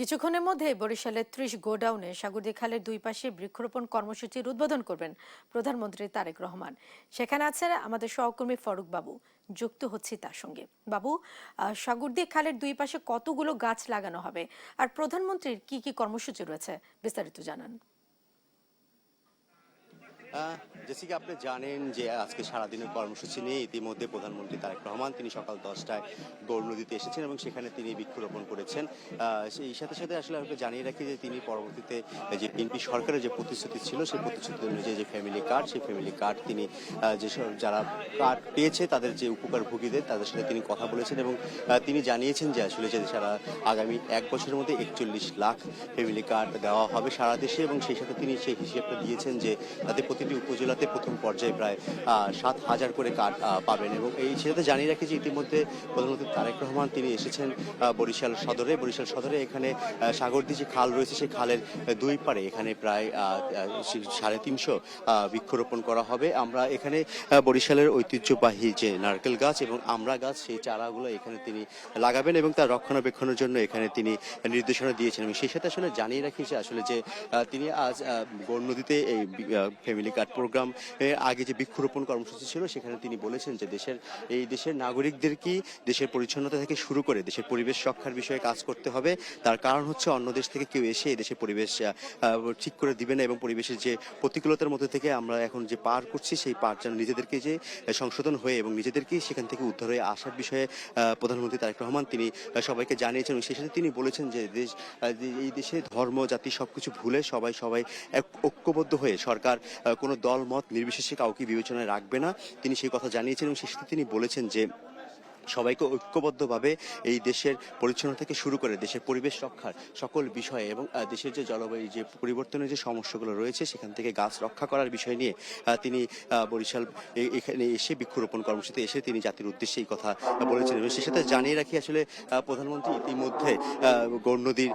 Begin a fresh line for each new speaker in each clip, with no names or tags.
কিছুক্ষণের মধ্যে বরিশালের ৩০ গোডাউনে সাগরদী খালের দুই পাশে বৃক্ষরোপণ কর্মসূচির উদ্বোধন করবেন প্রধানমন্ত্রী তারেক রহমান। সেখানে আছেন আমাদের সহকর্মী ফারুক বাবু, যুক্ত হচ্ছি তার সঙ্গে। বাবু, সাগরদী খালের দুই পাশে কতগুলো গাছ লাগানো হবে আর প্রধানমন্ত্রীর কি কি কর্মসূচি রয়েছে, বিস্তারিত জানান।
জেসিকা, আপনি জানেন যে আজকে সারাদিনের কর্মসূচি নিয়ে ইতিমধ্যে প্রধানমন্ত্রী তারেক রহমান তিনি সকাল 10টায় গৌর নদীতে এসেছেন এবং সেখানে তিনি বৃক্ষরোপণ করেছেন। সেই সাথে সাথে আসলে আমাকে জানিয়ে রাখি যে তিনি পরবর্তীতে যে বিএনপি সরকারের যে প্রতিশ্রুতি ছিল সেই প্রতিশ্রুতি অনুযায়ী যে ফ্যামিলি কার্ড, সেই ফ্যামিলি কার্ড তিনি যেসব যারা কার্ড পেয়েছে তাদের যে উপকারভোগীদের তাদের সাথে তিনি কথা বলেছেন এবং তিনি জানিয়েছেন যে আসলে যে সারা আগামী এক বছরের মধ্যে 41 লাখ ফ্যামিলি কার্ড দেওয়া হবে সারা দেশে এবং সেই সাথে তিনি সেই হিসেবটা দিয়েছেন যে তাদের প্রতিটি উপজেলাতে প্রথম পর্যায়ে প্রায় 7,000 করে কার্ড পাবেন। এবং এই সাথে জানিয়ে রাখি যে ইতিমধ্যে প্রধানমন্ত্রী তারেক রহমান তিনি এসেছেন বরিশাল সদরে এখানে সাগরদী যে খাল রয়েছে সেই খালের দুই পারে এখানে প্রায় 350 বৃক্ষরোপণ করা হবে। আমরা এখানে বরিশালের ঐতিহ্যবাহী যে নারকেল গাছ এবং আমড়া গাছ সেই চারাগুলো এখানে তিনি লাগাবেন এবং তার রক্ষণাবেক্ষণের জন্য এখানে তিনি নির্দেশনা দিয়েছেন। এবং সেই সাথে আসলে জানিয়ে রাখি যে আসলে যে তিনি আজ গৌর নদীতে এই ফ্যামিলি কার্ড প্রোগ্রাম আগে যে বৃক্ষরোপণ কর্মসূচি ছিল সেখানে তিনি বলেছেন যে দেশের নাগরিকদের কি দেশের পরিচ্ছন্নতা থেকে শুরু করে দেশের পরিবেশ রক্ষার বিষয়ে কাজ করতে হবে। তার কারণ হচ্ছে অন্য দেশ থেকে কেউ এসে এই দেশের পরিবেশ ঠিক করে দিবে না এবং পরিবেশের যে প্রতিকূলতার মধ্যে থেকে আমরা এখন যে পার করছি সেই পার যেন নিজেদেরকে যে সংশোধন হয়ে এবং নিজেদেরকে সেখান থেকে উদ্ধার হয়ে আসার বিষয়ে প্রধানমন্ত্রী তারেক রহমান তিনি সবাইকে জানিয়েছেন এবং সেই সাথে তিনি বলেছেন যে এই দেশে ধর্ম জাতি সবকিছু ভুলে সবাই ঐক্যবদ্ধ হয়ে সরকার কোনো দল মত নির্বিশেষে কাউকে বিবেচনায় রাখবে না। তিনি সেই কথা জানিয়েছেন এবং সেই সাথে তিনি বলেছেন যে সবাইকে ঐক্যবদ্ধভাবে এই দেশের পরিচ্ছন্নতা থেকে শুরু করে দেশের পরিবেশ রক্ষার সকল বিষয়ে এবং দেশের যে জলবায়ু যে পরিবর্তনের যে সমস্যাগুলো রয়েছে সেখান থেকে গাছ রক্ষা করার বিষয় নিয়ে তিনি বরিশাল এখানে এসে বৃক্ষরোপণ কর্মসূচিতে এসে তিনি জাতির উদ্দেশ্যে এই কথা বলেছেন। এবং সেই সাথে জানিয়ে রাখি আসলে প্রধানমন্ত্রী ইতিমধ্যে গৌর নদীর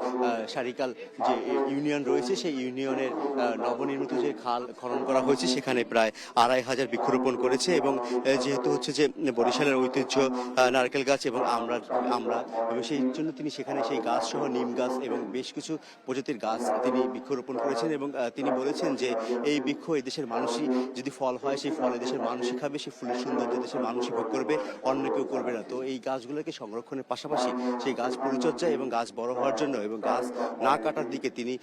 সারিকাল যে ইউনিয়ন রয়েছে সেই ইউনিয়নের নবনির্মিত যে খাল খনন করা হয়েছে সেখানে প্রায় 2,500 বৃক্ষরোপণ করেছে এবং যেহেতু হচ্ছে যে বরিশালের ঐতিহ্য নারকেল গাছ এবং আমরা এবং সেই জন্য তিনি সেখানে সেই গাছ সহ নিম গাছ এবং বেশ কিছু প্রজাতির গাছ তিনি বৃক্ষরোপণ করেছেন এবং তিনি বলেছেন যে এই বৃক্ষ এই দেশের মানুষই যদি ফল হয় সেই ফল দেশের মানুষই খাবে, সেই ফুলের সৌন্দর্য দেশের মানুষই ভোগ করবে, অন্য কেউ করবে না। তো এই গাছগুলোকে সংরক্ষণের পাশাপাশি সেই গাছ পরিচর্যা এবং গাছ বড় হওয়ার জন্য এবং গাছ না কাটার দিকে তিনি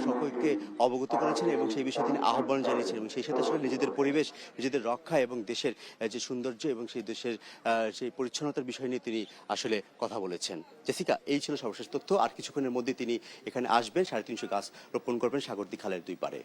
সকলকে অবগত করেছেন এবং সেই বিষয়ে তিনি আহ্বান জানিয়েছেন এবং সেই সাথে আসলে নিজেদের পরিবেশ নিজেদের রক্ষা এবং দেশের যে সৌন্দর্য এবং সেই দেশের সেই পরিচ্ছন্নতার বিষয় নিয়ে তিনি আসলে কথা বলেছেন। জেসিকা, এই ছিল সর্বশেষ তথ্য। আর কিছুক্ষণের মধ্যে তিনি এখানে আসবেন, 350 গাছ রোপণ করবেন সাগরদী খালের দুই পারে।